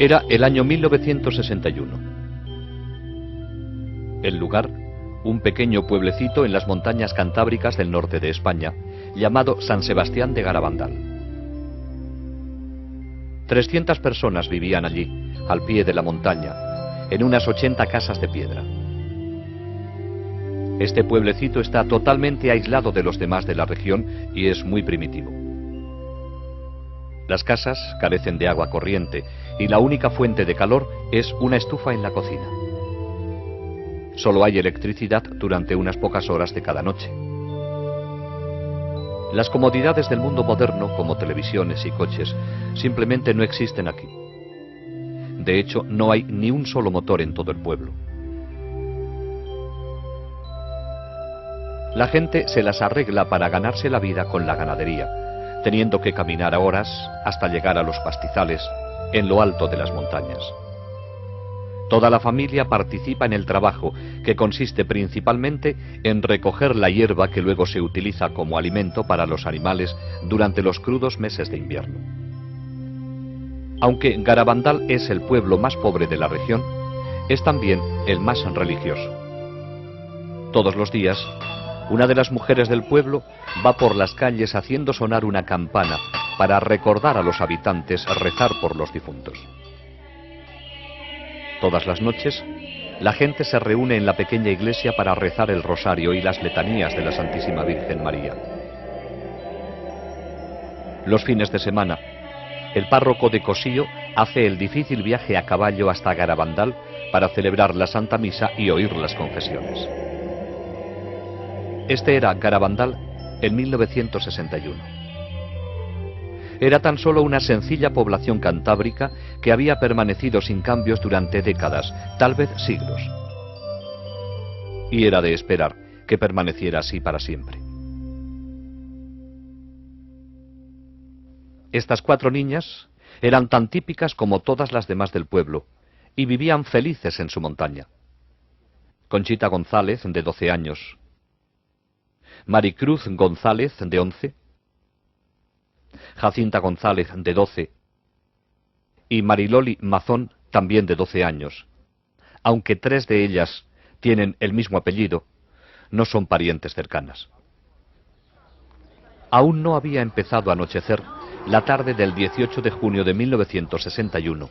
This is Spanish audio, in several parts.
Era el año 1961. El lugar, un pequeño pueblecito en las montañas cantábricas del norte de España, llamado San Sebastián de Garabandal. 300 personas vivían allí, al pie de la montaña, en unas 80 casas de piedra. Este pueblecito está totalmente aislado de los demás de la región y es muy primitivo. Las casas carecen de agua corriente y la única fuente de calor es una estufa en la cocina. Solo hay electricidad durante unas pocas horas de cada noche. Las comodidades del mundo moderno, como televisiones y coches, simplemente no existen aquí. De hecho, no hay ni un solo motor en todo el pueblo. La gente se las arregla para ganarse la vida con la ganadería, teniendo que caminar a horas hasta llegar a los pastizales en lo alto de las montañas. Toda la familia participa en el trabajo, que consiste principalmente en recoger la hierba que luego se utiliza como alimento para los animales durante los crudos meses de invierno. Aunque Garabandal es el pueblo más pobre de la región, es también el más religioso. Todos los días, una de las mujeres del pueblo va por las calles haciendo sonar una campana para recordar a los habitantes rezar por los difuntos. Todas las noches, la gente se reúne en la pequeña iglesia para rezar el rosario y las letanías de la Santísima Virgen María. Los fines de semana, el párroco de Cosío hace el difícil viaje a caballo hasta Garabandal para celebrar la Santa Misa y oír las confesiones. Este era Garabandal en 1961. Era tan solo una sencilla población cantábrica que había permanecido sin cambios durante décadas, tal vez siglos. Y era de esperar que permaneciera así para siempre. Estas 4 niñas eran tan típicas como todas las demás del pueblo y vivían felices en su montaña. Conchita González, de 12 años. Maricruz González, de 11. Jacinta González, de 12, y Mariloli Mazón, también de 12 años. Aunque 3 de ellas tienen el mismo apellido, no son parientes cercanas. Aún no había empezado a anochecer la tarde del 18 de junio de 1961,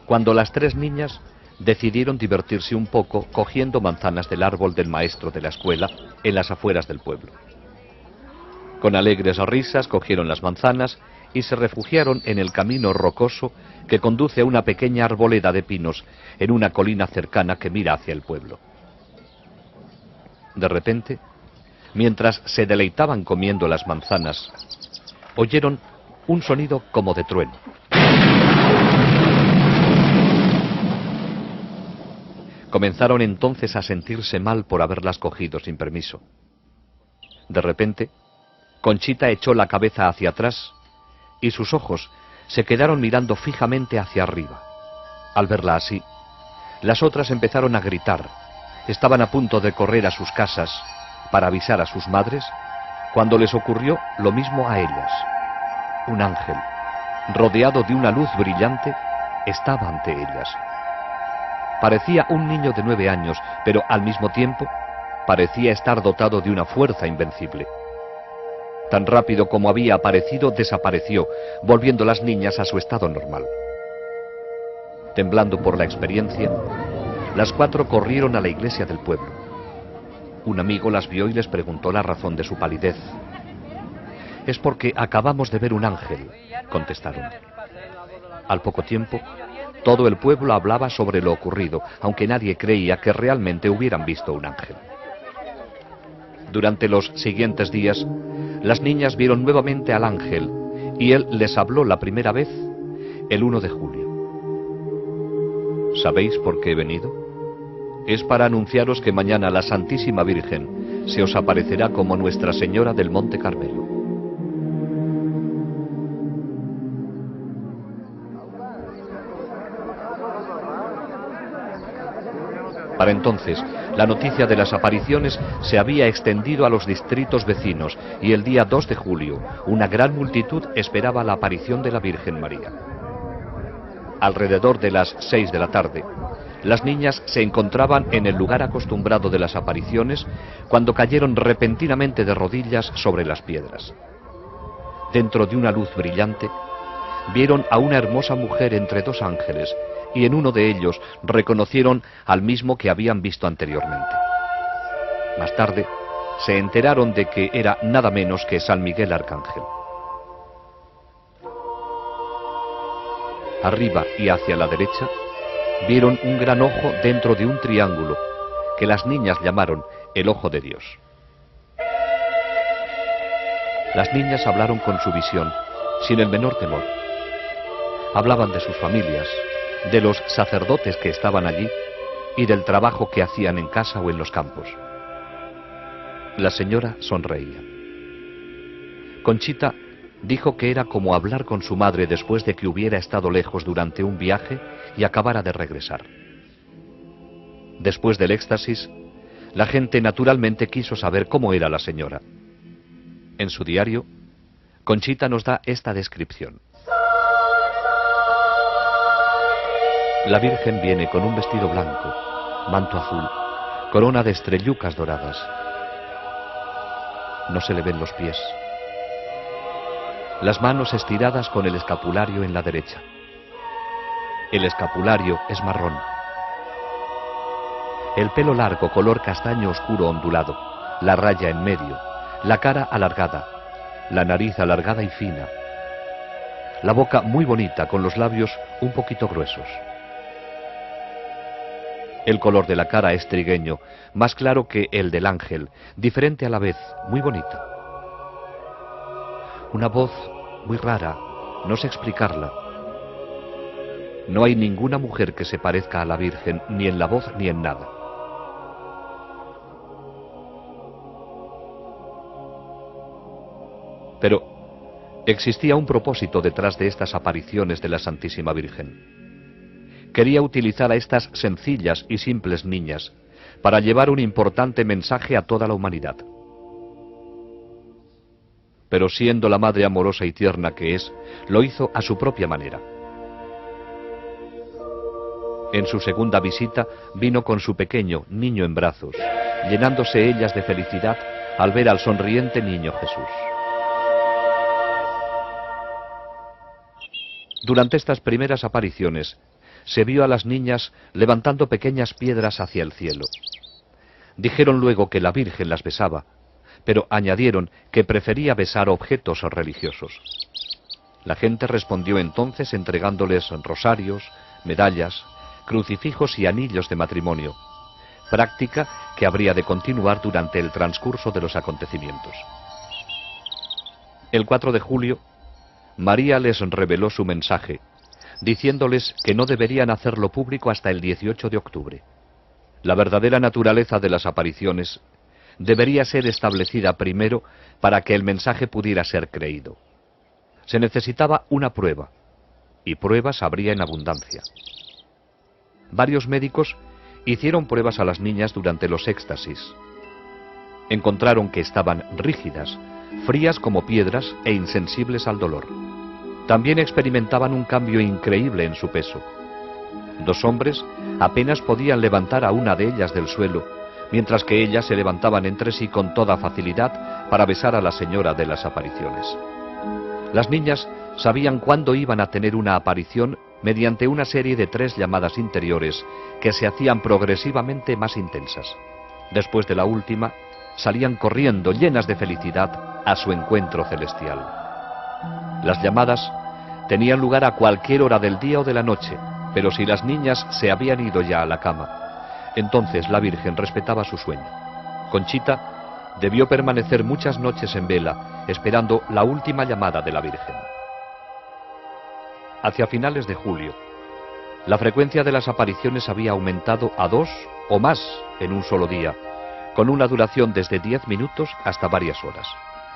cuando las 3 niñas decidieron divertirse un poco cogiendo manzanas del árbol del maestro de la escuela en las afueras del pueblo. Con alegres risas cogieron las manzanas y se refugiaron en el camino rocoso que conduce a una pequeña arboleda de pinos en una colina cercana que mira hacia el pueblo. De repente, mientras se deleitaban comiendo las manzanas, oyeron un sonido como de trueno. Comenzaron entonces a sentirse mal por haberlas cogido sin permiso. De repente, Conchita echó la cabeza hacia atrás y sus ojos se quedaron mirando fijamente hacia arriba. Al verla así, las otras empezaron a gritar. Estaban a punto de correr a sus casas para avisar a sus madres cuando les ocurrió lo mismo a ellas. Un ángel, rodeado de una luz brillante, estaba ante ellas. Parecía un niño de 9 años, pero al mismo tiempo parecía estar dotado de una fuerza invencible. Tan rápido como había aparecido, desapareció, volviendo las niñas a su estado normal. Temblando por la experiencia, las 4 corrieron a la iglesia del pueblo. Un amigo las vio y les preguntó la razón de su palidez. «Es porque acabamos de ver un ángel», contestaron. Al poco tiempo, todo el pueblo hablaba sobre lo ocurrido, aunque nadie creía que realmente hubieran visto un ángel. Durante los siguientes días, las niñas vieron nuevamente al ángel y él les habló la primera vez el 1 de julio. ¿Sabéis por qué he venido? Es para anunciaros que mañana la Santísima Virgen se os aparecerá como Nuestra Señora del Monte Carmelo. Para entonces, la noticia de las apariciones se había extendido a los distritos vecinos y el día 2 de julio una gran multitud esperaba la aparición de la Virgen María. alrededor de las 6 de la tarde, las niñas se encontraban en el lugar acostumbrado de las apariciones cuando cayeron repentinamente de rodillas sobre las piedras. Dentro de una luz brillante, vieron a una hermosa mujer entre dos ángeles y en uno de ellos reconocieron al mismo que habían visto anteriormente. Más tarde, se enteraron de que era nada menos que San Miguel Arcángel. Arriba y hacia la derecha, vieron un gran ojo dentro de un triángulo que las niñas llamaron el Ojo de Dios. Las niñas hablaron con su visión, sin el menor temor. Hablaban de sus familias, de los sacerdotes que estaban allí y del trabajo que hacían en casa o en los campos. La señora sonreía. Conchita dijo que era como hablar con su madre después de que hubiera estado lejos durante un viaje y acabara de regresar. Después del éxtasis, la gente naturalmente quiso saber cómo era la señora. En su diario, Conchita nos da esta descripción. La Virgen viene con un vestido blanco, manto azul, corona de estrellucas doradas. No se le ven los pies. Las manos estiradas con el escapulario en la derecha. El escapulario es marrón. El pelo largo, color castaño oscuro ondulado, la raya en medio, la cara alargada, la nariz alargada y fina, la boca muy bonita con los labios un poquito gruesos. El color de la cara es trigueño, más claro que el del ángel, diferente a la vez, muy bonita. Una voz muy rara, no sé explicarla. No hay ninguna mujer que se parezca a la Virgen, ni en la voz ni en nada. Pero existía un propósito detrás de estas apariciones de la Santísima Virgen. Quería utilizar a estas sencillas y simples niñas para llevar un importante mensaje a toda la humanidad. Pero siendo la madre amorosa y tierna que es, lo hizo a su propia manera. En su segunda visita vino con su pequeño niño en brazos, llenándose ellas de felicidad al ver al sonriente niño Jesús. Durante estas primeras apariciones, se vio a las niñas levantando pequeñas piedras hacia el cielo. Dijeron luego que la Virgen las besaba, pero añadieron que prefería besar objetos religiosos. La gente respondió entonces entregándoles rosarios, medallas, crucifijos y anillos de matrimonio, práctica que habría de continuar durante el transcurso de los acontecimientos. El 4 de julio, María les reveló su mensaje, diciéndoles que no deberían hacerlo público hasta el 18 de octubre. La verdadera naturaleza de las apariciones debería ser establecida primero para que el mensaje pudiera ser creído. Se necesitaba una prueba, y pruebas habría en abundancia. Varios médicos hicieron pruebas a las niñas durante los éxtasis. Encontraron que estaban rígidas, frías como piedras e insensibles al dolor. También experimentaban un cambio increíble en su peso. 2 hombres apenas podían levantar a una de ellas del suelo, mientras que ellas se levantaban entre sí con toda facilidad para besar a la señora de las apariciones. Las niñas sabían cuándo iban a tener una aparición mediante una serie de 3 llamadas interiores que se hacían progresivamente más intensas. Después de la última, salían corriendo llenas de felicidad a su encuentro celestial. Las llamadas tenían lugar a cualquier hora del día o de la noche, pero si las niñas se habían ido ya a la cama, entonces la Virgen respetaba su sueño. Conchita debió permanecer muchas noches en vela, esperando la última llamada de la Virgen. Hacia finales de julio, la frecuencia de las apariciones había aumentado a 2 o más en un solo día, con una duración desde 10 minutos hasta varias horas.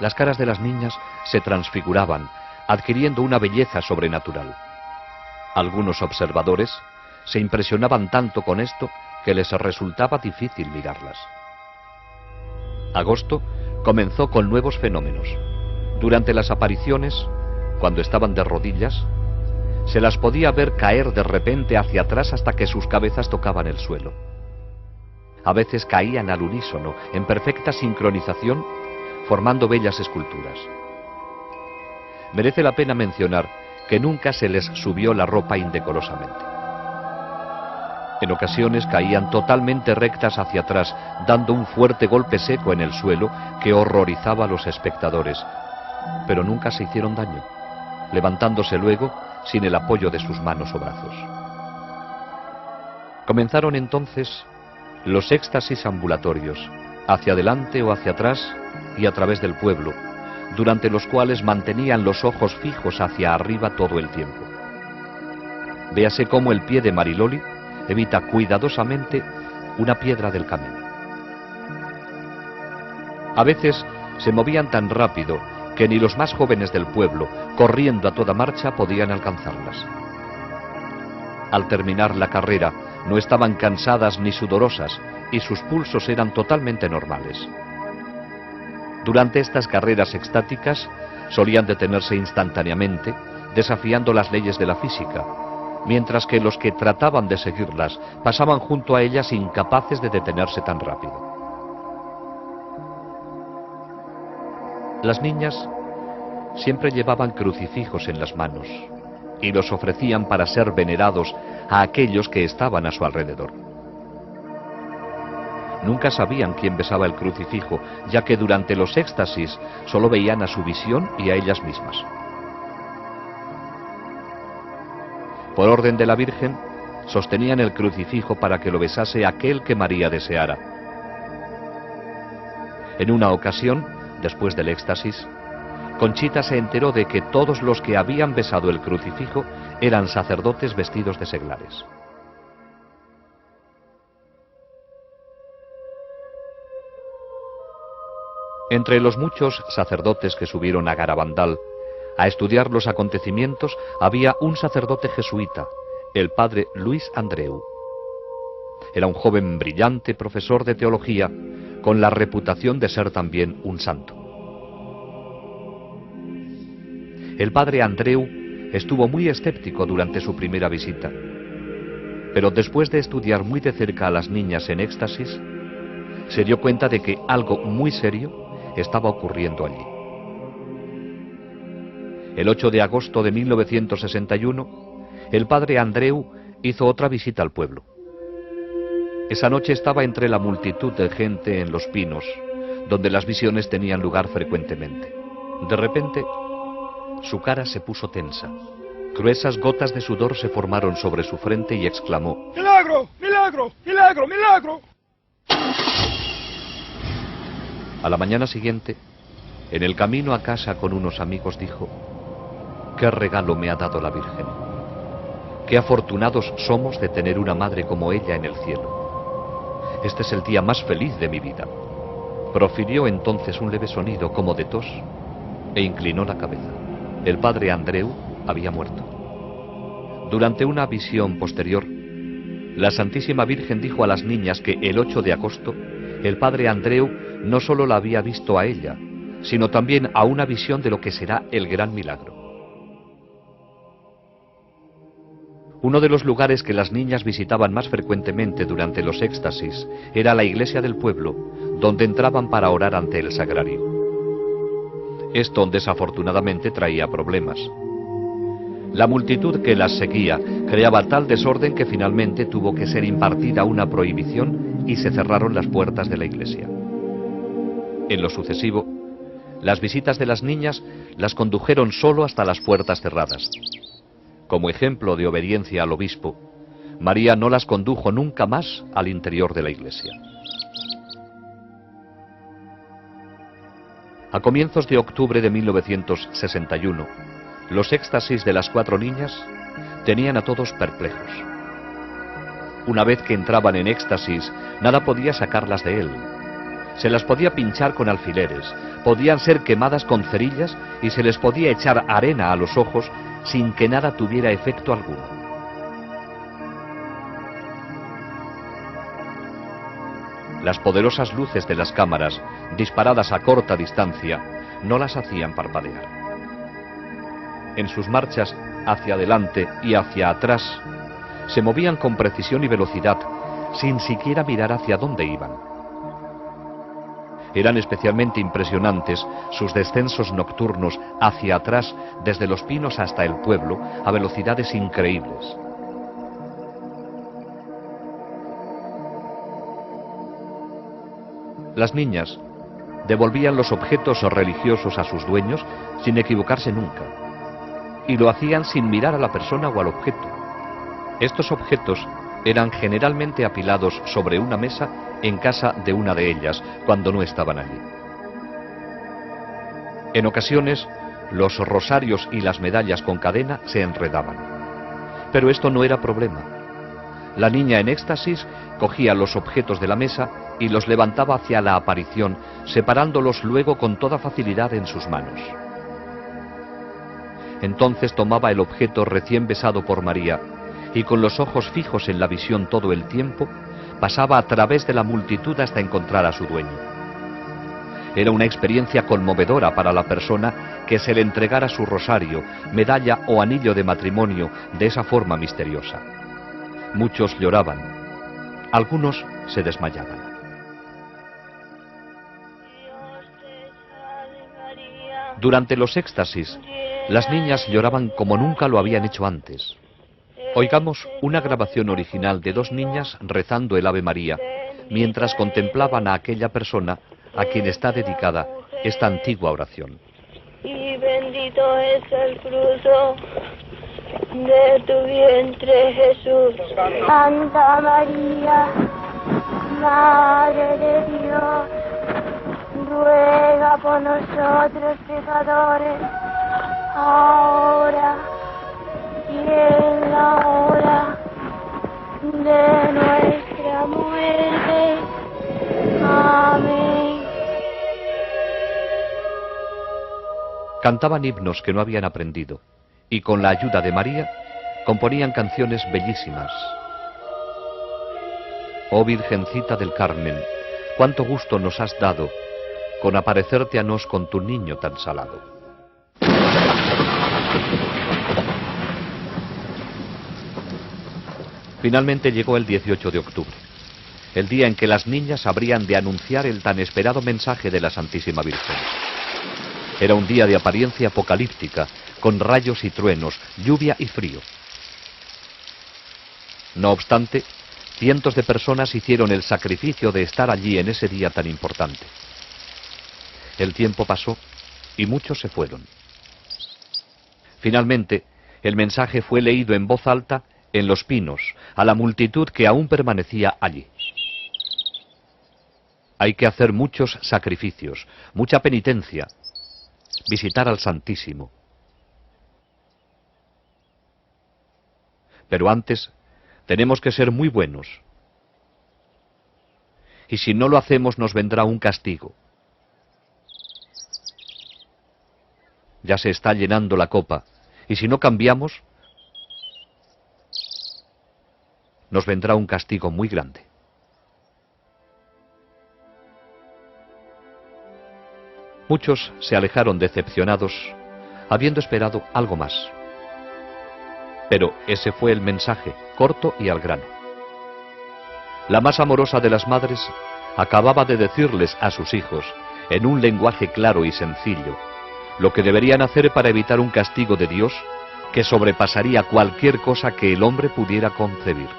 Las caras de las niñas se transfiguraban, adquiriendo una belleza sobrenatural. Algunos observadores se impresionaban tanto con esto que les resultaba difícil mirarlas. Agosto comenzó con nuevos fenómenos. Durante las apariciones, cuando estaban de rodillas, se las podía ver caer de repente hacia atrás hasta que sus cabezas tocaban el suelo. A veces caían al unísono, en perfecta sincronización, formando bellas esculturas. Merece la pena mencionar que nunca se les subió la ropa indecorosamente. En ocasiones caían totalmente rectas hacia atrás, dando un fuerte golpe seco en el suelo que horrorizaba a los espectadores, pero nunca se hicieron daño, levantándose luego sin el apoyo de sus manos o brazos. Comenzaron entonces los éxtasis ambulatorios, hacia adelante o hacia atrás y a través del pueblo, durante los cuales mantenían los ojos fijos hacia arriba todo el tiempo. Véase cómo el pie de Mariloli evita cuidadosamente una piedra del camino. A veces se movían tan rápido que ni los más jóvenes del pueblo, corriendo a toda marcha, podían alcanzarlas. Al terminar la carrera, no estaban cansadas ni sudorosas y sus pulsos eran totalmente normales. Durante estas carreras extáticas solían detenerse instantáneamente, desafiando las leyes de la física, mientras que los que trataban de seguirlas pasaban junto a ellas incapaces de detenerse tan rápido. Las niñas siempre llevaban crucifijos en las manos y los ofrecían para ser venerados a aquellos que estaban a su alrededor. Nunca sabían quién besaba el crucifijo, ya que durante los éxtasis solo veían a su visión y a ellas mismas. Por orden de la Virgen, sostenían el crucifijo para que lo besase aquel que María deseara. En una ocasión, después del éxtasis, Conchita se enteró de que todos los que habían besado el crucifijo eran sacerdotes vestidos de seglares. Entre los muchos sacerdotes que subieron a Garabandal a estudiar los acontecimientos había un sacerdote jesuita, el padre Luis Andreu. Era un joven brillante profesor de teología con la reputación de ser también un santo. El padre Andreu estuvo muy escéptico durante su primera visita, pero después de estudiar muy de cerca a las niñas en éxtasis, se dio cuenta de que algo muy serio estaba ocurriendo allí. El 8 de agosto de 1961, el padre Andreu hizo otra visita al pueblo. Esa noche estaba entre la multitud de gente en Los Pinos, donde las visiones tenían lugar frecuentemente. De repente, su cara se puso tensa. Gruesas gotas de sudor se formaron sobre su frente y exclamó: ¡Milagro! ¡Milagro! ¡Milagro! ¡Milagro! A la mañana siguiente, en el camino a casa con unos amigos, dijo: «¿Qué regalo me ha dado la Virgen? Qué afortunados somos de tener una madre como ella en el cielo. Este es el día más feliz de mi vida». Profirió entonces un leve sonido como de tos e inclinó la cabeza. El padre Andreu había muerto. Durante una visión posterior, la Santísima Virgen dijo a las niñas que el 8 de agosto el padre Andreu no solo la había visto a ella, sino también a una visión de lo que será el gran milagro. Uno de los lugares que las niñas visitaban más frecuentemente durante los éxtasis era la iglesia del pueblo, donde entraban para orar ante el sagrario. Esto desafortunadamente traía problemas. La multitud que las seguía creaba tal desorden que finalmente tuvo que ser impartida una prohibición y se cerraron las puertas de la iglesia. En lo sucesivo, las visitas de las niñas las condujeron solo hasta las puertas cerradas. Como ejemplo de obediencia al obispo, María no las condujo nunca más al interior de la iglesia. A comienzos de octubre de 1961, los éxtasis de las 4 niñas tenían a todos perplejos. Una vez que entraban en éxtasis, nada podía sacarlas de él. Se las podía pinchar con alfileres, podían ser quemadas con cerillas y se les podía echar arena a los ojos sin que nada tuviera efecto alguno. Las poderosas luces de las cámaras, disparadas a corta distancia, no las hacían parpadear. En sus marchas hacia adelante y hacia atrás, se movían con precisión y velocidad, sin siquiera mirar hacia dónde iban. Eran especialmente impresionantes sus descensos nocturnos hacia atrás, desde los pinos hasta el pueblo, a velocidades increíbles. Las niñas devolvían los objetos religiosos a sus dueños sin equivocarse nunca, y lo hacían sin mirar a la persona o al objeto. Estos objetos eran generalmente apilados sobre una mesa en casa de una de ellas, cuando no estaban allí. En ocasiones, los rosarios y las medallas con cadena se enredaban. Pero esto no era problema. La niña en éxtasis cogía los objetos de la mesa y los levantaba hacia la aparición, separándolos luego con toda facilidad en sus manos. Entonces tomaba el objeto recién besado por María y, con los ojos fijos en la visión todo el tiempo, pasaba a través de la multitud hasta encontrar a su dueño. Era una experiencia conmovedora para la persona que se le entregara su rosario, medalla o anillo de matrimonio de esa forma misteriosa. Muchos lloraban, algunos se desmayaban. Durante los éxtasis, las niñas lloraban como nunca lo habían hecho antes. Oigamos una grabación original de dos niñas rezando el Ave María, mientras contemplaban a aquella persona a quien está dedicada esta antigua oración. Y bendito es el fruto de tu vientre, Jesús. Santa María, Madre de Dios, ruega por nosotros pecadores, ahora y en la hora de nuestra muerte. Amén. Cantaban himnos que no habían aprendido y, con la ayuda de María, componían canciones bellísimas. Oh Virgencita del Carmen, cuánto gusto nos has dado con aparecerte a nos con tu niño tan salado. Finalmente llegó el 18 de octubre, el día en que las niñas habrían de anunciar el tan esperado mensaje de la Santísima Virgen. Era un día de apariencia apocalíptica, con rayos y truenos, lluvia y frío. No obstante, cientos de personas hicieron el sacrificio de estar allí en ese día tan importante. El tiempo pasó y muchos se fueron. Finalmente, el mensaje fue leído en voz alta en los pinos, a la multitud que aún permanecía allí. Hay que hacer muchos sacrificios, mucha penitencia, visitar al Santísimo. Pero antes tenemos que ser muy buenos. Y si no lo hacemos, nos vendrá un castigo. Ya se está llenando la copa, y si no cambiamos, nos vendrá un castigo muy grande. Muchos se alejaron decepcionados, habiendo esperado algo más. Pero ese fue el mensaje, corto y al grano. La más amorosa de las madres acababa de decirles a sus hijos, en un lenguaje claro y sencillo, lo que deberían hacer para evitar un castigo de Dios que sobrepasaría cualquier cosa que el hombre pudiera concebir.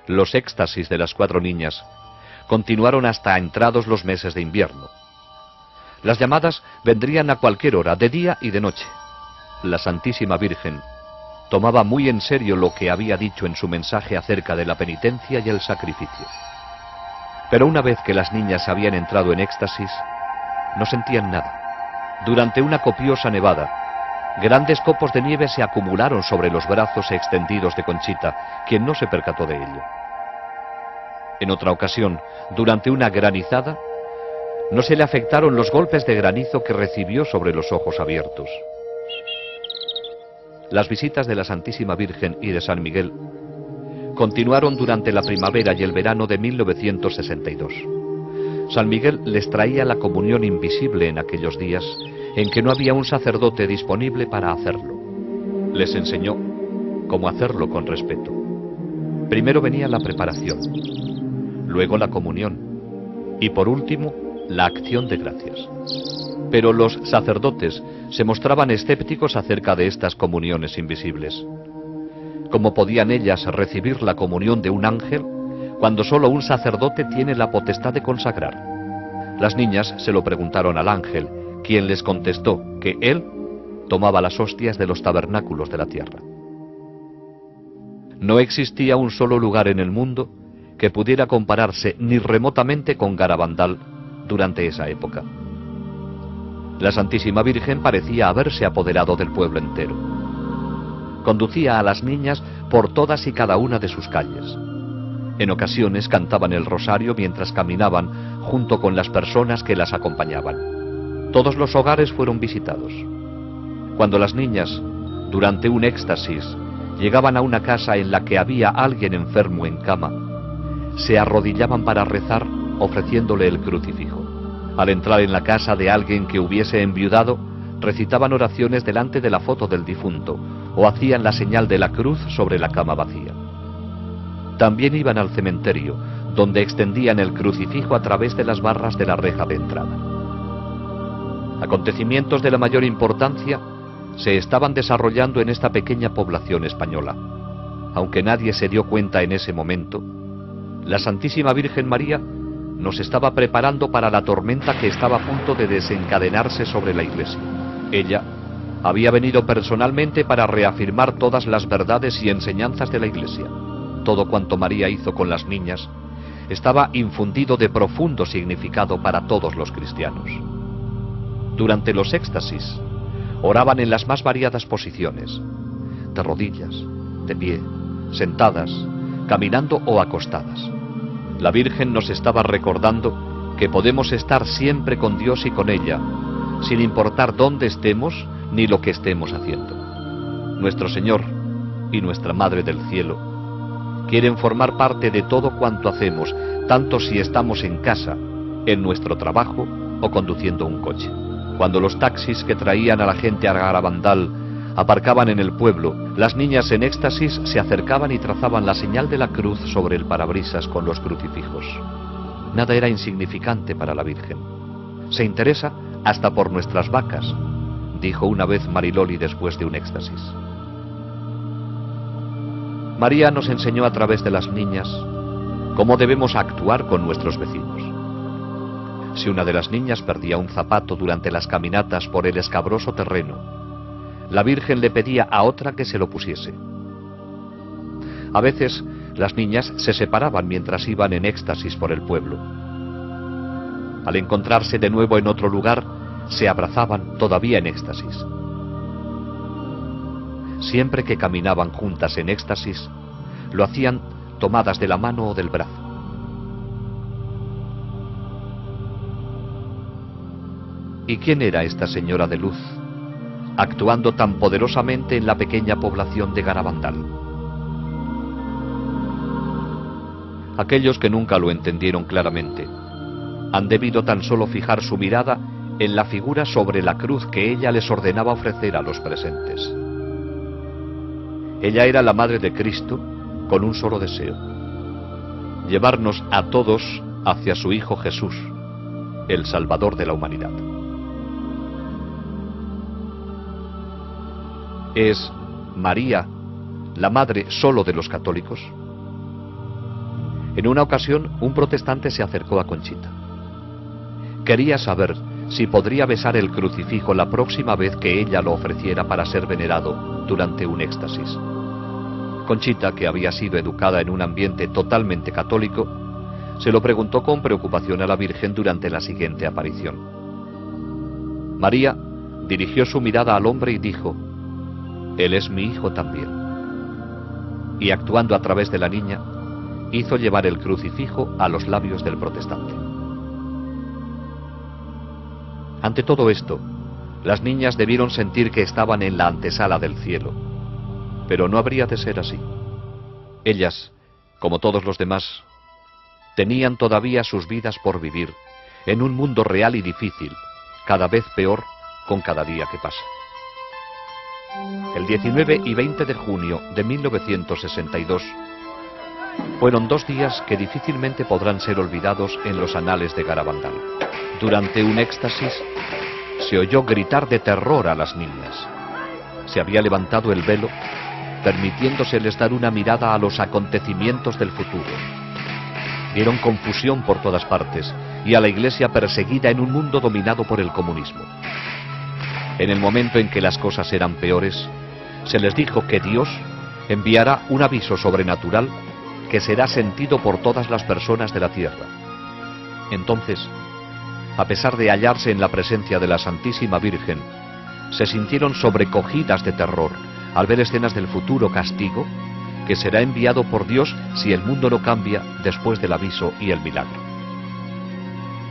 Los éxtasis de las 4 niñas continuaron hasta entrados los meses de invierno. Las llamadas vendrían a cualquier hora, de día y de noche. La Santísima Virgen tomaba muy en serio lo que había dicho en su mensaje acerca de la penitencia y el sacrificio. Pero una vez que las niñas habían entrado en éxtasis, no sentían nada. Durante una copiosa nevada, grandes copos de nieve se acumularon sobre los brazos extendidos de Conchita, quien no se percató de ello. En otra ocasión, durante una granizada, no se le afectaron los golpes de granizo que recibió sobre los ojos abiertos. Las visitas de la Santísima Virgen y de San Miguel continuaron durante la primavera y el verano de 1962. San Miguel les traía la comunión invisible en aquellos días en que no había un sacerdote disponible para hacerlo. Les enseñó cómo hacerlo con respeto. Primero venía la preparación, luego la comunión y por último la acción de gracias. Pero los sacerdotes se mostraban escépticos acerca de estas comuniones invisibles. ¿Cómo podían ellas recibir la comunión de un ángel cuando solo un sacerdote tiene la potestad de consagrar? Las niñas se lo preguntaron al ángel, quien les contestó que él tomaba las hostias de los tabernáculos de la tierra. No existía un solo lugar en el mundo que pudiera compararse ni remotamente con Garabandal durante esa época. La Santísima Virgen parecía haberse apoderado del pueblo entero. Conducía a las niñas por todas y cada una de sus calles. En ocasiones cantaban el rosario mientras caminaban junto con las personas que las acompañaban. Todos los hogares fueron visitados. Cuando las niñas, durante un éxtasis, llegaban a una casa en la que había alguien enfermo en cama, se arrodillaban para rezar ofreciéndole el crucifijo. Al entrar en la casa de alguien que hubiese enviudado, recitaban oraciones delante de la foto del difunto o hacían la señal de la cruz sobre la cama vacía. También iban al cementerio, donde extendían el crucifijo a través de las barras de la reja de entrada. Acontecimientos de la mayor importancia se estaban desarrollando en esta pequeña población española. Aunque nadie se dio cuenta en ese momento, la Santísima Virgen María nos estaba preparando para la tormenta que estaba a punto de desencadenarse sobre la Iglesia. Ella había venido personalmente para reafirmar todas las verdades y enseñanzas de la Iglesia. Todo cuanto María hizo con las niñas estaba infundido de profundo significado para todos los cristianos. Durante los éxtasis, oraban en las más variadas posiciones, de rodillas, de pie, sentadas, caminando o acostadas. La Virgen nos estaba recordando que podemos estar siempre con Dios y con ella, sin importar dónde estemos ni lo que estemos haciendo. Nuestro Señor y nuestra Madre del Cielo quieren formar parte de todo cuanto hacemos, tanto si estamos en casa, en nuestro trabajo o conduciendo un coche. Cuando los taxis que traían a la gente a Garabandal aparcaban en el pueblo, las niñas en éxtasis se acercaban y trazaban la señal de la cruz sobre el parabrisas con los crucifijos. Nada era insignificante para la Virgen. Se interesa hasta por nuestras vacas, dijo una vez Mariloli después de un éxtasis. María nos enseñó a través de las niñas cómo debemos actuar con nuestros vecinos. Si una de las niñas perdía un zapato durante las caminatas por el escabroso terreno, la Virgen le pedía a otra que se lo pusiese. A veces, las niñas se separaban mientras iban en éxtasis por el pueblo. Al encontrarse de nuevo en otro lugar, se abrazaban todavía en éxtasis. Siempre que caminaban juntas en éxtasis, lo hacían tomadas de la mano o del brazo. ¿Y quién era esta señora de luz, actuando tan poderosamente en la pequeña población de Garabandal? Aquellos que nunca lo entendieron claramente han debido tan solo fijar su mirada en la figura sobre la cruz que ella les ordenaba ofrecer a los presentes. Ella era la Madre de Cristo con un solo deseo: llevarnos a todos hacia su Hijo Jesús, el Salvador de la humanidad. ¿Es María la madre solo de los católicos? En una ocasión, un protestante se acercó a Conchita. Quería saber si podría besar el crucifijo la próxima vez que ella lo ofreciera para ser venerado durante un éxtasis. Conchita, que había sido educada en un ambiente totalmente católico, se lo preguntó con preocupación a la Virgen durante la siguiente aparición. María dirigió su mirada al hombre y dijo: «Él es mi hijo también». Y actuando a través de la niña, hizo llevar el crucifijo a los labios del protestante. Ante todo esto, las niñas debieron sentir que estaban en la antesala del cielo, pero no habría de ser así. Ellas, como todos los demás, tenían todavía sus vidas por vivir, en un mundo real y difícil, cada vez peor con cada día que pasa. El 19 y 20 de junio de 1962 fueron 2 días que difícilmente podrán ser olvidados en los anales de Garabandal. Durante un éxtasis se oyó gritar de terror a las niñas. Se había levantado el velo, permitiéndoseles dar una mirada a los acontecimientos del futuro. Vieron confusión por todas partes y a la iglesia perseguida en un mundo dominado por el comunismo. En el momento en que las cosas eran peores, se les dijo que Dios enviará un aviso sobrenatural que será sentido por todas las personas de la tierra. Entonces, a pesar de hallarse en la presencia de la Santísima Virgen, se sintieron sobrecogidas de terror al ver escenas del futuro castigo que será enviado por Dios si el mundo no cambia después del aviso y el milagro.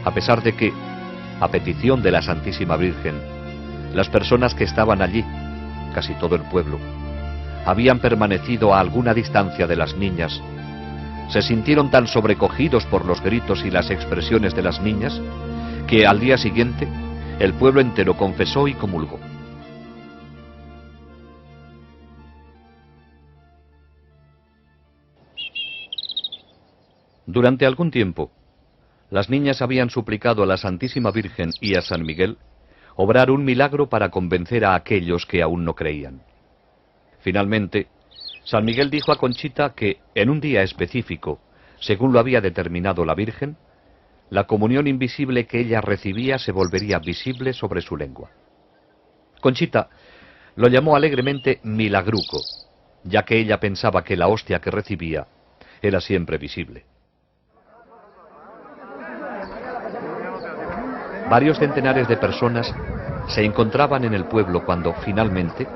A pesar de que, a petición de la Santísima Virgen, las personas que estaban allí, casi todo el pueblo, habían permanecido a alguna distancia de las niñas, se sintieron tan sobrecogidos por los gritos y las expresiones de las niñas que al día siguiente el pueblo entero confesó y comulgó. Durante algún tiempo, las niñas habían suplicado a la Santísima Virgen y a San Miguel obrar un milagro para convencer a aquellos que aún no creían. Finalmente, San Miguel dijo a Conchita que, en un día específico, según lo había determinado la Virgen, la comunión invisible que ella recibía se volvería visible sobre su lengua. Conchita lo llamó alegremente milagruco, ya que ella pensaba que la hostia que recibía era siempre visible. Varios centenares de personas se encontraban en el pueblo cuando, finalmente,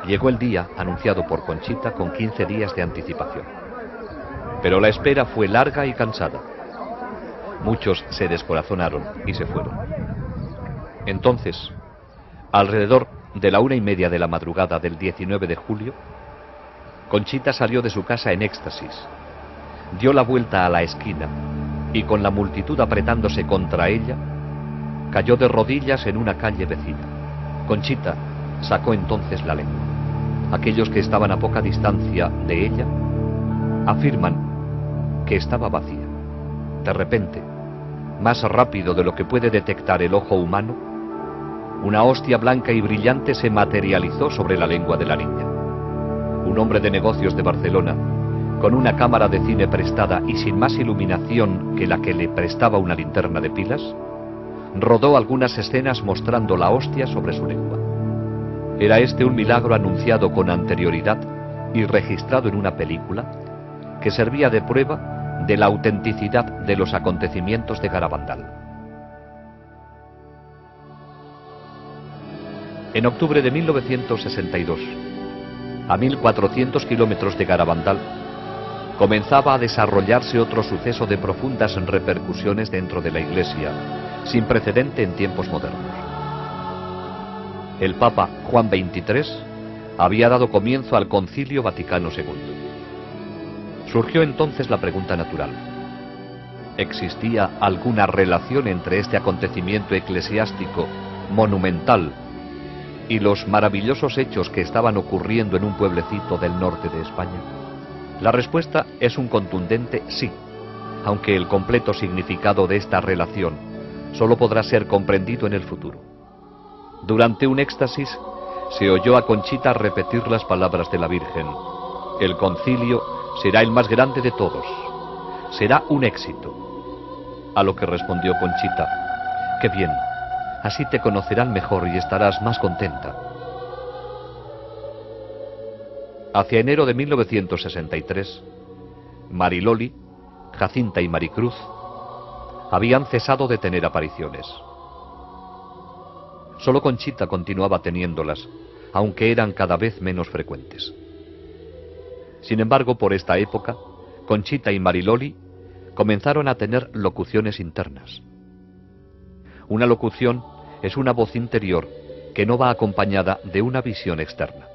llegó el día anunciado por Conchita con 15 días de anticipación. Pero la espera fue larga y cansada. Muchos se descorazonaron y se fueron. Entonces, alrededor de la 1:30 de la madrugada del 19 de julio, Conchita salió de su casa en éxtasis, dio la vuelta a la esquina y, con la multitud apretándose contra ella, cayó de rodillas en una calle vecina. Conchita sacó entonces la lengua. Aquellos que estaban a poca distancia de ella afirman que estaba vacía. De repente, más rápido de lo que puede detectar el ojo humano, una hostia blanca y brillante se materializó sobre la lengua de la niña. Un hombre de negocios de Barcelona, con una cámara de cine prestada y sin más iluminación que la que le prestaba una linterna de pilas, rodó algunas escenas mostrando la hostia sobre su lengua. Era este un milagro anunciado con anterioridad y registrado en una película que servía de prueba de la autenticidad de los acontecimientos de Garabandal. En octubre de 1962, a 1400 kilómetros de Garabandal, comenzaba a desarrollarse otro suceso de profundas repercusiones dentro de la Iglesia, sin precedente en tiempos modernos. El Papa Juan XXIII había dado comienzo al Concilio Vaticano II. Surgió entonces la pregunta natural: ¿existía alguna relación entre este acontecimiento eclesiástico monumental y los maravillosos hechos que estaban ocurriendo en un pueblecito del norte de España? La respuesta es un contundente sí, aunque el completo significado de esta relación solo podrá ser comprendido en el futuro. Durante un éxtasis se oyó a Conchita repetir las palabras de la Virgen: el concilio será el más grande de todos, será un éxito. A lo que respondió Conchita: qué bien, así te conocerán mejor y estarás más contenta. Hacia enero de 1963, Mariloli, Jacinta y Maricruz habían cesado de tener apariciones. Solo Conchita continuaba teniéndolas, aunque eran cada vez menos frecuentes. Sin embargo, por esta época, Conchita y Mariloli comenzaron a tener locuciones internas. Una locución es una voz interior que no va acompañada de una visión externa.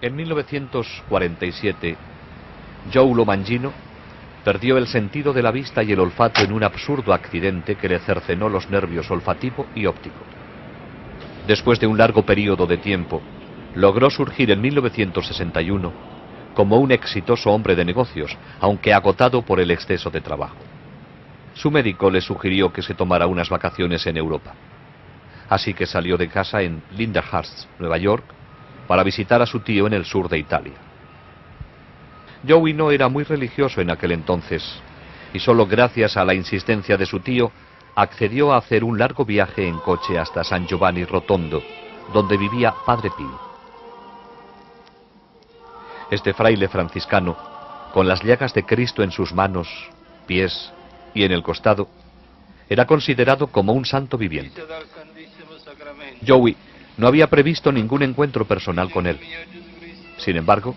En 1947, Joe Lo Mangino Perdió el sentido de la vista y el olfato en un absurdo accidente que le cercenó los nervios olfativo y óptico. Después de un largo periodo de tiempo, logró surgir en 1961 como un exitoso hombre de negocios, aunque agotado por el exceso de trabajo. Su médico le sugirió que se tomara unas vacaciones en Europa. Así que salió de casa en Lindenhurst, Nueva York, para visitar a su tío en el sur de Italia. Joey no era muy religioso en aquel entonces, y solo gracias a la insistencia de su tío accedió a hacer un largo viaje en coche hasta San Giovanni Rotondo, donde vivía Padre Pío. Este fraile franciscano, con las llagas de Cristo en sus manos, pies y en el costado, era considerado como un santo viviente. Joey no había previsto ningún encuentro personal con él. Sin embargo,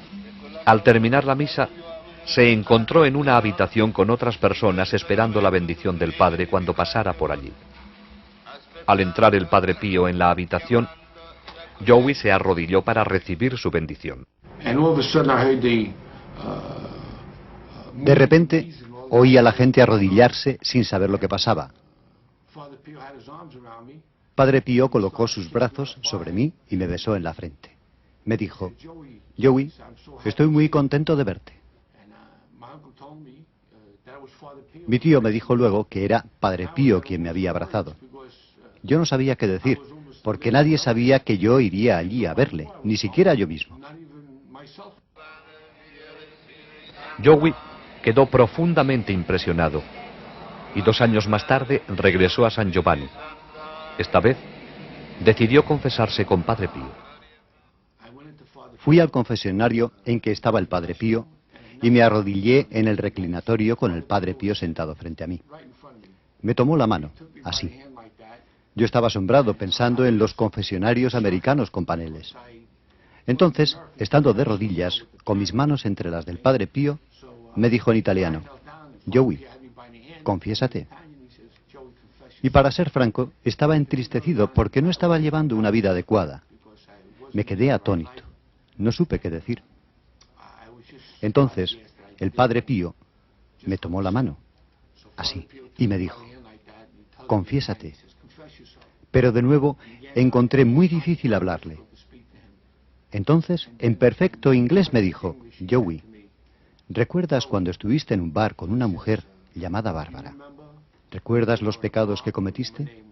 al terminar la misa, se encontró en una habitación con otras personas esperando la bendición del Padre cuando pasara por allí. Al entrar el Padre Pío en la habitación, Joey se arrodilló para recibir su bendición. De repente, oí a la gente arrodillarse sin saber lo que pasaba. Padre Pío colocó sus brazos sobre mí y me besó en la frente. Me dijo: Joey, estoy muy contento de verte. Mi tío me dijo luego que era Padre Pío quien me había abrazado. Yo no sabía qué decir, porque nadie sabía que yo iría allí a verle, ni siquiera yo mismo. Joey quedó profundamente impresionado y 2 años más tarde regresó a San Giovanni. Esta vez decidió confesarse con Padre Pío. Fui al confesionario en que estaba el Padre Pío y me arrodillé en el reclinatorio con el Padre Pío sentado frente a mí. Me tomó la mano, así. Yo estaba asombrado pensando en los confesionarios americanos con paneles. Entonces, estando de rodillas, con mis manos entre las del Padre Pío, me dijo en italiano: Joey, confiésate. Y para ser franco, estaba entristecido porque no estaba llevando una vida adecuada. Me quedé atónito. No supe qué decir. Entonces, el Padre Pío me tomó la mano, así, y me dijo: confiésate. Pero de nuevo encontré muy difícil hablarle. Entonces, en perfecto inglés me dijo: Joey, ¿recuerdas cuando estuviste en un bar con una mujer llamada Bárbara? ¿Recuerdas los pecados que cometiste?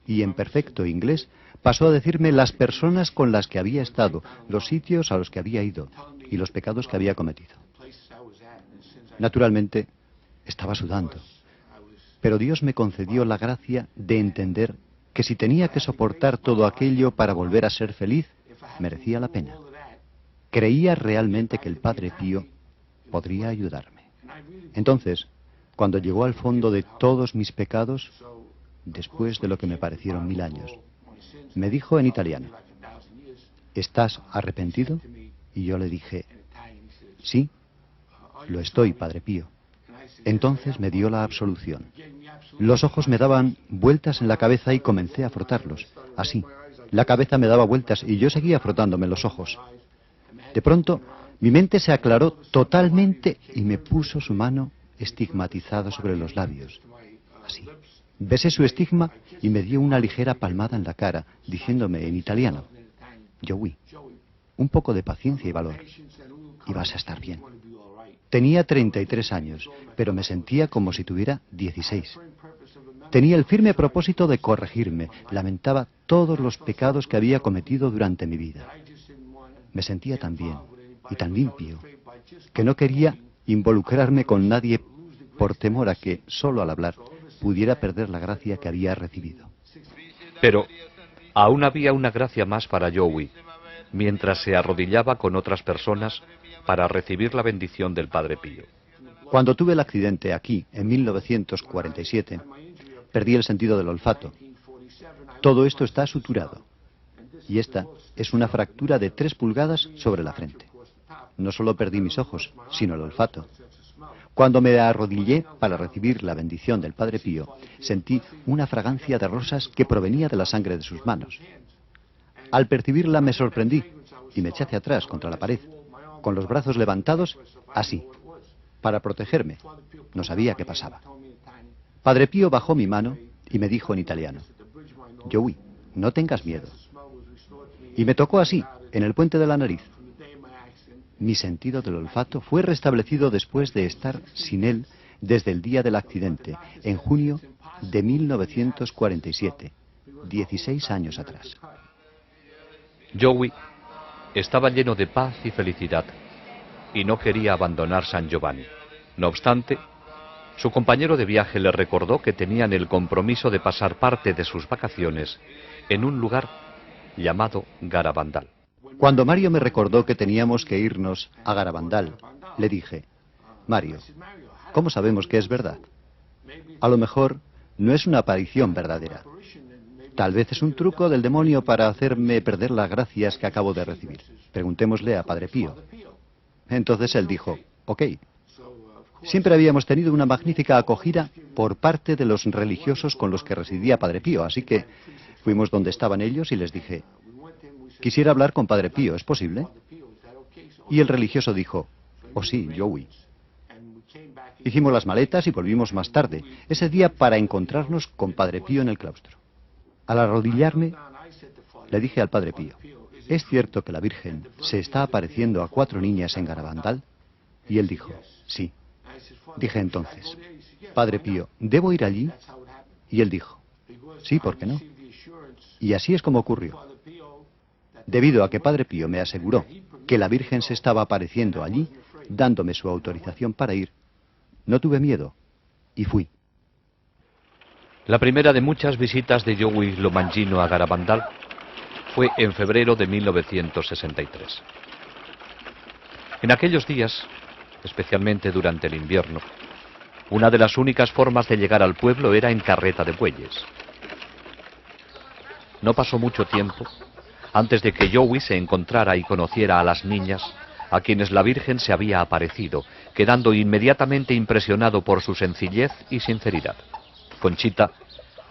Y en perfecto inglés pasó a decirme las personas con las que había estado, los sitios a los que había ido y los pecados que había cometido. Naturalmente, estaba sudando, pero Dios me concedió la gracia de entender que si tenía que soportar todo aquello para volver a ser feliz, merecía la pena. Creía realmente que el Padre Pío podría ayudarme. Entonces, cuando llegó al fondo de todos mis pecados, después de lo que me parecieron 1000 años, me dijo en italiano: ¿estás arrepentido? Y yo le dije: sí, lo estoy, Padre Pío. Entonces me dio la absolución. Los ojos me daban vueltas en la cabeza y comencé a frotarlos, así. La cabeza me daba vueltas y yo seguía frotándome los ojos. De pronto, mi mente se aclaró totalmente y me puso su mano estigmatizada sobre los labios, así. Besé su estigma y me dio una ligera palmada en la cara, diciéndome en italiano: Joey, un poco de paciencia y valor, y vas a estar bien. Tenía 33 años, pero me sentía como si tuviera 16. Tenía el firme propósito de corregirme, lamentaba todos los pecados que había cometido durante mi vida. Me sentía tan bien y tan limpio que no quería involucrarme con nadie por temor a que, solo al hablar, pudiera perder la gracia que había recibido. Pero aún había una gracia más para Joey, mientras se arrodillaba con otras personas para recibir la bendición del Padre Pío. Cuando tuve el accidente aquí, en 1947, perdí el sentido del olfato. Todo esto está suturado. Y esta es una fractura de 3 pulgadas sobre la frente. No solo perdí mis ojos, sino el olfato. Cuando me arrodillé para recibir la bendición del Padre Pío, sentí una fragancia de rosas que provenía de la sangre de sus manos. Al percibirla me sorprendí y me eché hacia atrás contra la pared, con los brazos levantados, así. para protegerme. No sabía qué pasaba. Padre Pío bajó mi mano y me dijo en italiano: Joey, no tengas miedo. Y me tocó así, en el puente de la nariz. Mi sentido del olfato fue restablecido después de estar sin él desde el día del accidente, en junio de 1947, 16 años atrás. Joey estaba lleno de paz y felicidad y no quería abandonar San Giovanni. No obstante, su compañero de viaje le recordó que tenían el compromiso de pasar parte de sus vacaciones en un lugar llamado Garabandal. Cuando Mario me recordó que teníamos que irnos a Garabandal, le dije: Mario, ¿cómo sabemos que es verdad? A lo mejor no es una aparición verdadera. Tal vez es un truco del demonio para hacerme perder las gracias que acabo de recibir. Preguntémosle a Padre Pío. Entonces él dijo: ok. Siempre habíamos tenido una magnífica acogida por parte de los religiosos con los que residía Padre Pío, así que fuimos donde estaban ellos y les dije: quisiera hablar con Padre Pío, ¿es posible? Y el religioso dijo: oh sí, Joey. Hicimos las maletas y volvimos más tarde, ese día, para encontrarnos con Padre Pío en el claustro. Al arrodillarme, le dije al Padre Pío: ¿es cierto que la Virgen se está apareciendo a 4 niñas en Garabandal? Y él dijo: sí. Dije entonces: Padre Pío, ¿debo ir allí? Y él dijo: sí, ¿por qué no? Y así es como ocurrió. Debido a que Padre Pío me aseguró que la Virgen se estaba apareciendo allí, dándome su autorización para ir, no tuve miedo y fui. La primera de muchas visitas de Joey Lomangino a Garabandal fue en febrero de 1963. En aquellos días, especialmente durante el invierno, una de las únicas formas de llegar al pueblo era en carreta de bueyes. No pasó mucho tiempo antes de que Joey se encontrara y conociera a las niñas a quienes la Virgen se había aparecido, quedando inmediatamente impresionado por su sencillez y sinceridad. Conchita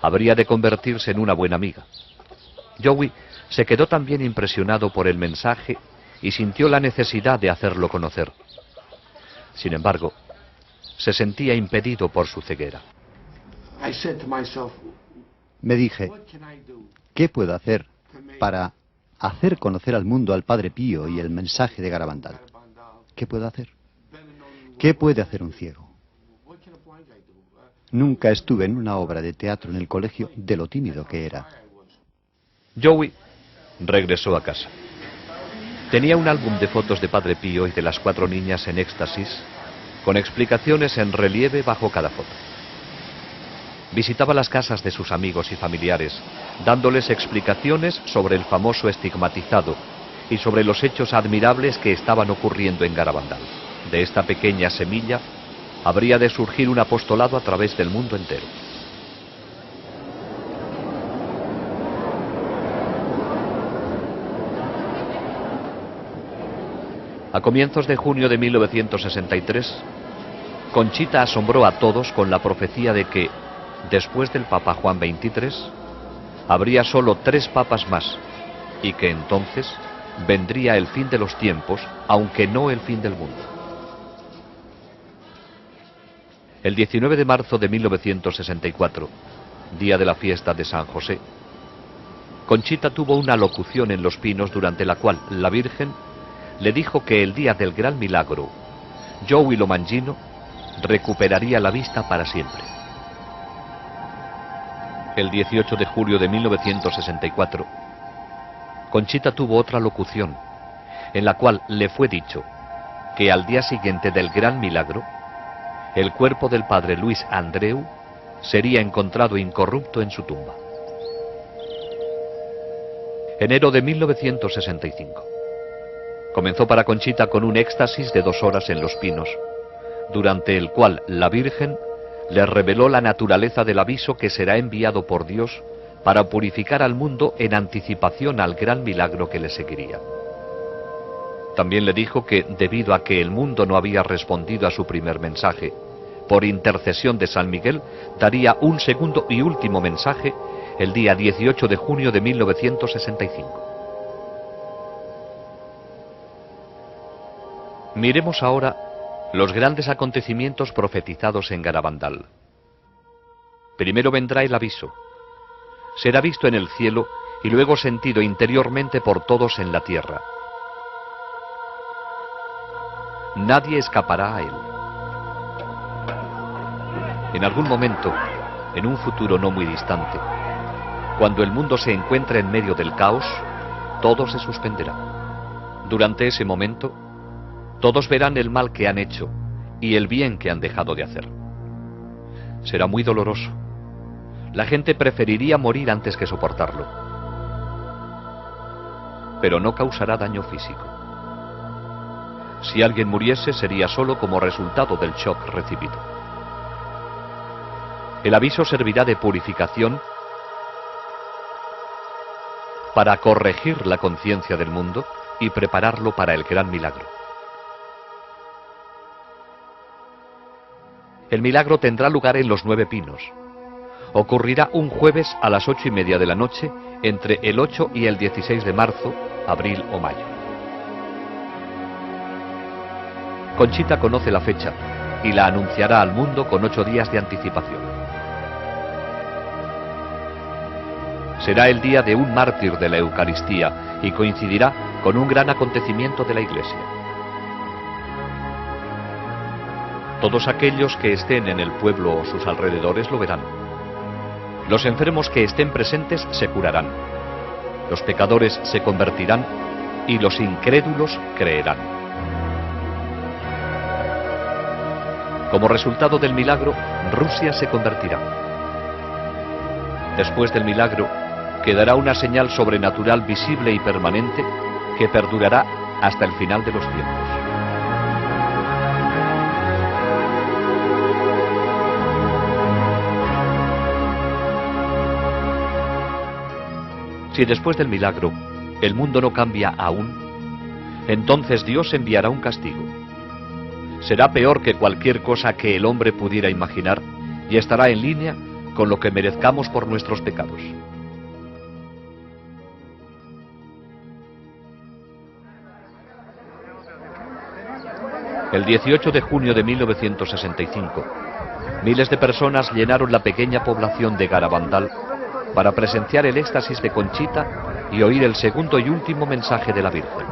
habría de convertirse en una buena amiga. Joey se quedó también impresionado por el mensaje y sintió la necesidad de hacerlo conocer. Sin embargo, se sentía impedido por su ceguera. Me dije: ¿qué puedo hacer para hacer conocer al mundo al Padre Pío y el mensaje de Garabandal? ¿Qué puedo hacer? ¿Qué puede hacer un ciego? Nunca estuve en una obra de teatro en el colegio de lo tímido que era. Joey regresó a casa. Tenía un álbum de fotos de Padre Pío y de las 4 niñas en éxtasis, con explicaciones en relieve bajo cada foto. Visitaba las casas de sus amigos y familiares, dándoles explicaciones sobre el famoso estigmatizado y sobre los hechos admirables que estaban ocurriendo en Garabandal. De esta pequeña semilla habría de surgir un apostolado a través del mundo entero. A comienzos de junio de 1963, Conchita asombró a todos con la profecía de que, después del Papa Juan XXIII, habría solo 3 papas más, y que entonces vendría el fin de los tiempos, aunque no el fin del mundo. El 19 de marzo de 1964, día de la fiesta de San José, Conchita tuvo una locución en Los Pinos durante la cual la Virgen le dijo que el día del gran milagro, Joey Lomangino recuperaría la vista para siempre. El 18 de julio de 1964, Conchita tuvo otra locución, en la cual le fue dicho que al día siguiente del gran milagro, el cuerpo del padre Luis Andreu sería encontrado incorrupto en su tumba. Enero de 1965. Comenzó para Conchita con un éxtasis de 2 horas en Los Pinos, durante el cual la Virgen le reveló la naturaleza del aviso que será enviado por Dios para purificar al mundo en anticipación al gran milagro que le seguiría. También le dijo que, debido a que el mundo no había respondido a su primer mensaje, por intercesión de San Miguel, daría un segundo y último mensaje el día 18 de junio de 1965. Miremos ahora los grandes acontecimientos profetizados en Garabandal. Primero vendrá el aviso. Será visto en el cielo y luego sentido interiormente por todos en la tierra. Nadie escapará a él. En algún momento, en un futuro no muy distante, cuando el mundo se encuentre en medio del caos, todo se suspenderá. Durante ese momento, todos verán el mal que han hecho y el bien que han dejado de hacer. Será muy doloroso. La gente preferiría morir antes que soportarlo. Pero no causará daño físico. Si alguien muriese, sería solo como resultado del shock recibido. El aviso servirá de purificación para corregir la conciencia del mundo y prepararlo para el gran milagro. El milagro tendrá lugar en los 9 Pinos. Ocurrirá un jueves a las 8:30 de la noche, entre el 8 y el 16 de marzo, abril o mayo. Conchita conoce la fecha y la anunciará al mundo con 8 días de anticipación. Será el día de un mártir de la Eucaristía y coincidirá con un gran acontecimiento de la Iglesia. Todos aquellos que estén en el pueblo o sus alrededores lo verán. Los enfermos que estén presentes se curarán. Los pecadores se convertirán y los incrédulos creerán. Como resultado del milagro, Rusia se convertirá. Después del milagro, quedará una señal sobrenatural visible y permanente que perdurará hasta el final de los tiempos. Si después del milagro el mundo no cambia aún, entonces Dios enviará un castigo. Será peor que cualquier cosa que el hombre pudiera imaginar y estará en línea con lo que merezcamos por nuestros pecados. El 18 de junio de 1965, miles de personas llenaron la pequeña población de Garabandal para presenciar el éxtasis de Conchita y oír el segundo y último mensaje de la Virgen.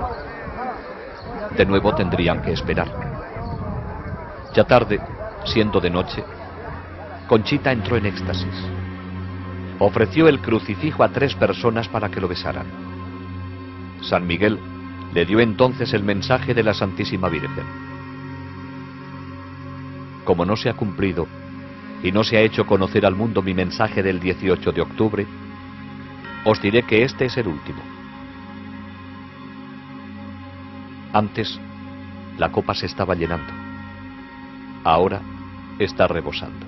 De nuevo tendrían que esperar. Ya tarde, siendo de noche, Conchita entró en éxtasis. Ofreció el crucifijo a 3 personas para que lo besaran. San Miguel le dio entonces el mensaje de la Santísima Virgen. Como no se ha cumplido y no se ha hecho conocer al mundo mi mensaje del 18 de octubre, os diré que este es el último. Antes, la copa se estaba llenando. Ahora está rebosando.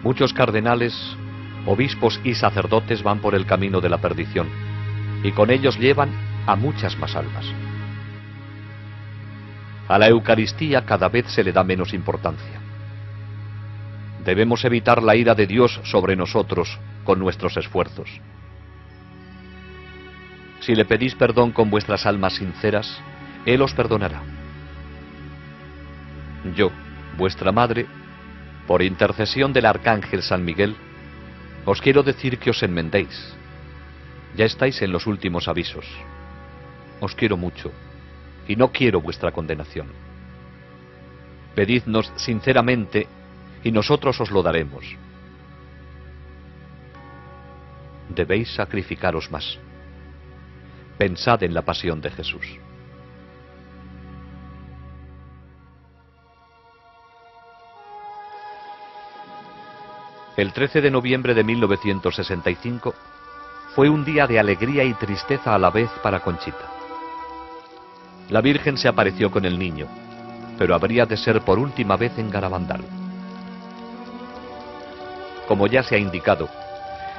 Muchos cardenales, obispos y sacerdotes van por el camino de la perdición, y con ellos llevan a muchas más almas. A la Eucaristía cada vez se le da menos importancia. Debemos evitar la ira de Dios sobre nosotros con nuestros esfuerzos. Si le pedís perdón con vuestras almas sinceras, Él os perdonará. Yo, vuestra madre, por intercesión del arcángel San Miguel, os quiero decir que os enmendéis. Ya estáis en los últimos avisos. Os quiero mucho y no quiero vuestra condenación. Pedidnos sinceramente y nosotros os lo daremos. Debéis sacrificaros más. Pensad en la pasión de Jesús. El 13 de noviembre de 1965 fue un día de alegría y tristeza a la vez para Conchita. La Virgen se apareció con el niño, pero habría de ser por última vez en Garabandal. Como ya se ha indicado,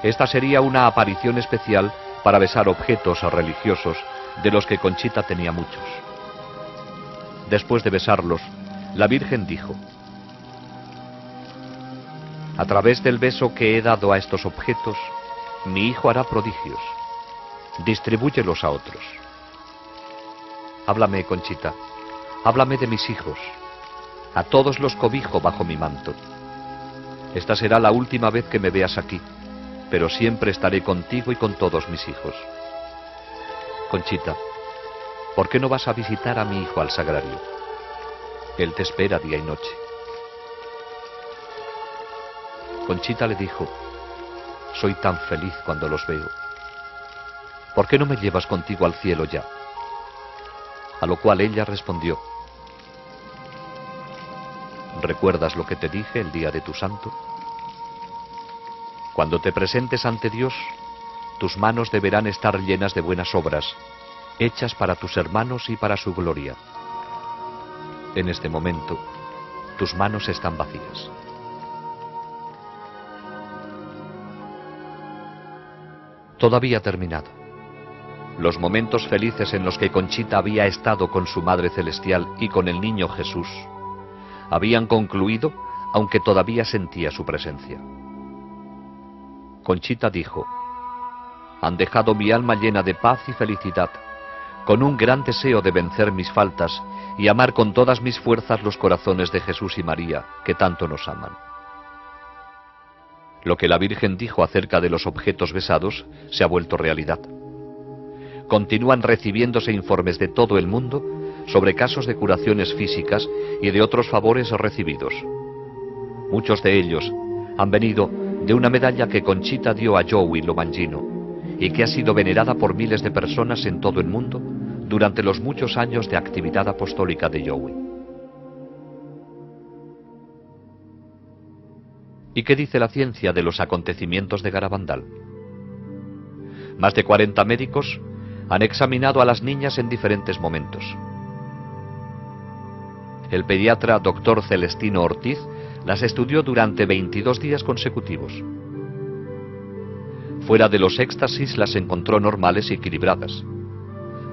esta sería una aparición especial para besar objetos religiosos de los que Conchita tenía muchos. Después de besarlos, la Virgen dijo: a través del beso que he dado a estos objetos, mi hijo hará prodigios. Distribúyelos a otros. Háblame, Conchita. háblame de mis hijos. A todos los cobijo bajo mi manto. Esta será la última vez que me veas aquí, pero siempre estaré contigo y con todos mis hijos. Conchita, ¿por qué no vas a visitar a mi hijo al sagrario? Él te espera día y noche. Conchita le dijo, soy tan feliz cuando los veo. ¿Por qué no me llevas contigo al cielo ya? A lo cual ella respondió, ¿recuerdas lo que te dije el día de tu santo? Cuando te presentes ante Dios, tus manos deberán estar llenas de buenas obras, hechas para tus hermanos y para su gloria. En este momento, tus manos están vacías. Todo había terminado. Los momentos felices en los que Conchita había estado con su Madre Celestial y con el niño Jesús habían concluido, aunque todavía sentía su presencia. Conchita dijo, han dejado mi alma llena de paz y felicidad, con un gran deseo de vencer mis faltas y amar con todas mis fuerzas los corazones de Jesús y María, que tanto nos aman. Lo que la Virgen dijo acerca de los objetos besados se ha vuelto realidad. Continúan recibiéndose informes de todo el mundo sobre casos de curaciones físicas y de otros favores recibidos. Muchos de ellos han venido de una medalla que Conchita dio a Joey Lomangino y que ha sido venerada por miles de personas en todo el mundo durante los muchos años de actividad apostólica de Joey. ¿Y qué dice la ciencia de los acontecimientos de Garabandal? Más de 40 médicos han examinado a las niñas en diferentes momentos. El pediatra Dr. Celestino Ortiz las estudió durante 22 días consecutivos. Fuera de los éxtasis las encontró normales y equilibradas.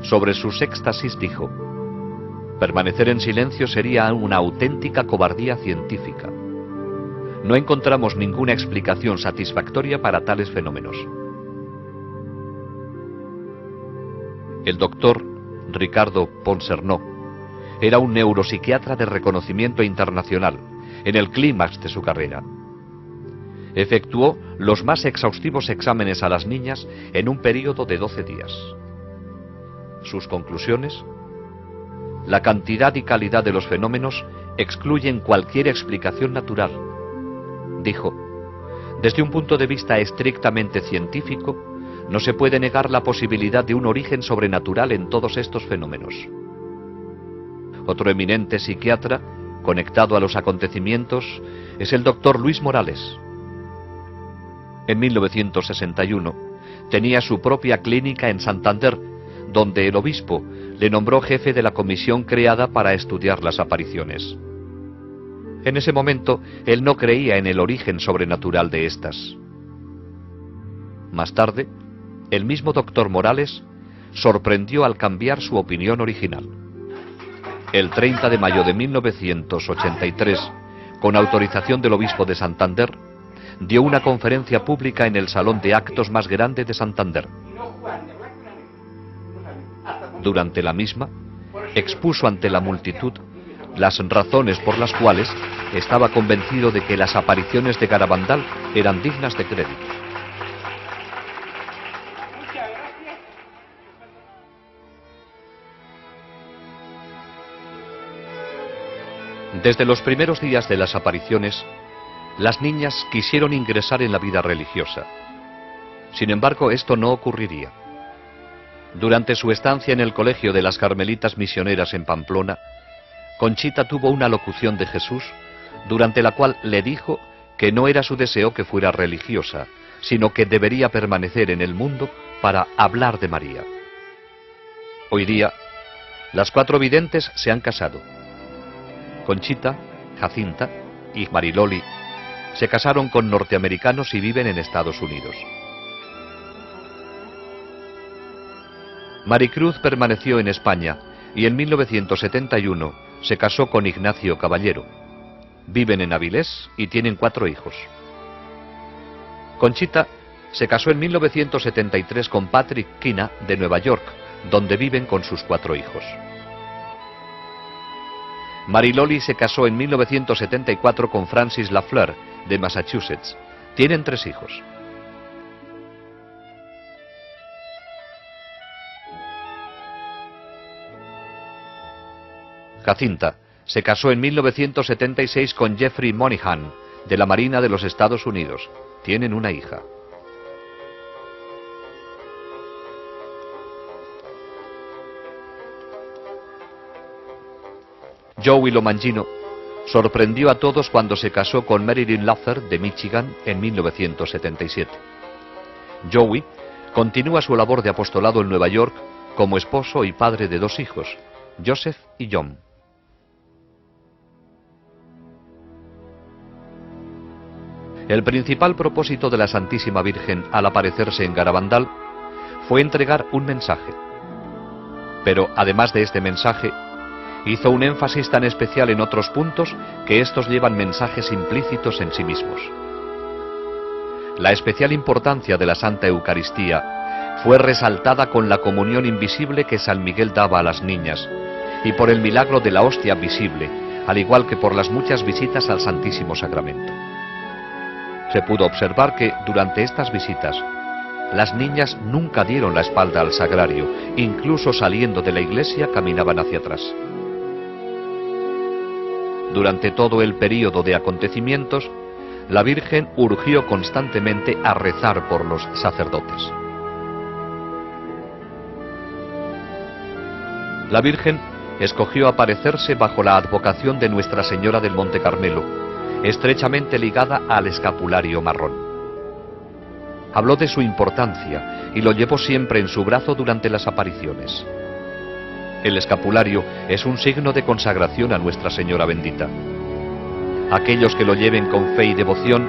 Sobre sus éxtasis dijo, permanecer en silencio sería una auténtica cobardía científica. No encontramos ninguna explicación satisfactoria para tales fenómenos. El doctor Ricardo Ponsernó era un neuropsiquiatra de reconocimiento internacional, en el clímax de su carrera. Efectuó los más exhaustivos exámenes a las niñas en un periodo de 12 días. Sus conclusiones: la cantidad y calidad de los fenómenos excluyen cualquier explicación natural. Dijo, desde un punto de vista estrictamente científico, no se puede negar la posibilidad de un origen sobrenatural en todos estos fenómenos. Otro eminente psiquiatra, conectado a los acontecimientos, es el doctor Luis Morales. En 1961 tenía su propia clínica en Santander, donde el obispo le nombró jefe de la comisión creada para estudiar las apariciones. En ese momento, él no creía en el origen sobrenatural de estas. Más tarde, el mismo doctor Morales sorprendió al cambiar su opinión original. El 30 de mayo de 1983, con autorización del obispo de Santander, dio una conferencia pública en el salón de actos más grande de Santander. Durante la misma, expuso ante la multitud las razones por las cuales estaba convencido de que las apariciones de Garabandal eran dignas de crédito. Desde los primeros días de las apariciones, las niñas quisieron ingresar en la vida religiosa. Sin embargo, esto no ocurriría. Durante su estancia en el colegio de las Carmelitas Misioneras en Pamplona, Conchita tuvo una locución de Jesús, durante la cual le dijo que no era su deseo que fuera religiosa, sino que debería permanecer en el mundo para hablar de María. Hoy día, las 4 videntes se han casado. Conchita, Jacinta y Mariloli se casaron con norteamericanos y viven en Estados Unidos. Maricruz permaneció en España y en 1971 se casó con Ignacio Caballero. Viven en Avilés y tienen 4 hijos. Conchita se casó en 1973 con Patrick Kina de Nueva York, donde viven con sus 4 hijos. Mariloli se casó en 1974 con Francis Lafleur, de Massachusetts. Tienen 3 hijos. Jacinta se casó en 1976 con Jeffrey Moynihan, de la Marina de los Estados Unidos. Tienen una hija. Joey Lomangino sorprendió a todos cuando se casó con Marilyn Luther de Michigan en 1977. Joey continúa su labor de apostolado en Nueva York como esposo y padre de 2 hijos, Joseph y John. El principal propósito de la Santísima Virgen al aparecerse en Garabandal fue entregar un mensaje. Pero además de este mensaje, hizo un énfasis tan especial en otros puntos que estos llevan mensajes implícitos en sí mismos. La especial importancia de la Santa Eucaristía fue resaltada con la comunión invisible que San Miguel daba a las niñas y por el milagro de la hostia visible, al igual que por las muchas visitas al Santísimo Sacramento. Se pudo observar que, durante estas visitas, las niñas nunca dieron la espalda al sagrario, incluso saliendo de la iglesia caminaban hacia atrás. Durante todo el período de acontecimientos, la Virgen urgió constantemente a rezar por los sacerdotes. La Virgen escogió aparecerse bajo la advocación de Nuestra Señora del Monte Carmelo, estrechamente ligada al escapulario marrón. Habló de su importancia y lo llevó siempre en su brazo durante las apariciones. El escapulario es un signo de consagración a Nuestra Señora bendita. Aquellos que lo lleven con fe y devoción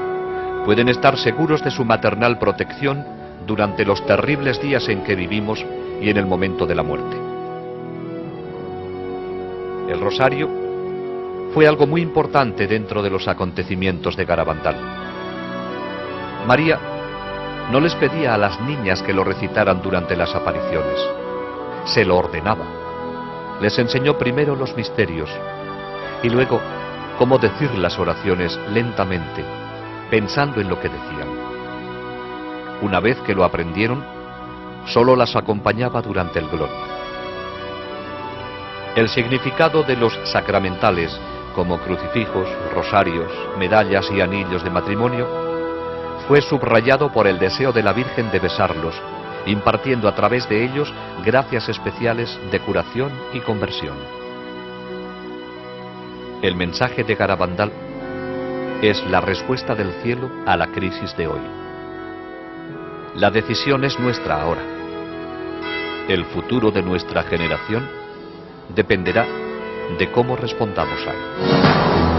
pueden estar seguros de su maternal protección durante los terribles días en que vivimos y en el momento de la muerte. El rosario fue algo muy importante dentro de los acontecimientos de Garabandal. María no les pedía a las niñas que lo recitaran durante las apariciones, se lo ordenaba. Les enseñó primero los misterios y luego cómo decir las oraciones lentamente, pensando en lo que decían. Una vez que lo aprendieron, solo las acompañaba durante el Gloria. El significado de los sacramentales, como crucifijos, rosarios, medallas y anillos de matrimonio, fue subrayado por el deseo de la Virgen de besarlos, impartiendo a través de ellos gracias especiales de curación y conversión. El mensaje de Garabandal es la respuesta del cielo a la crisis de hoy. La decisión es nuestra ahora. El futuro de nuestra generación dependerá de cómo respondamos a él.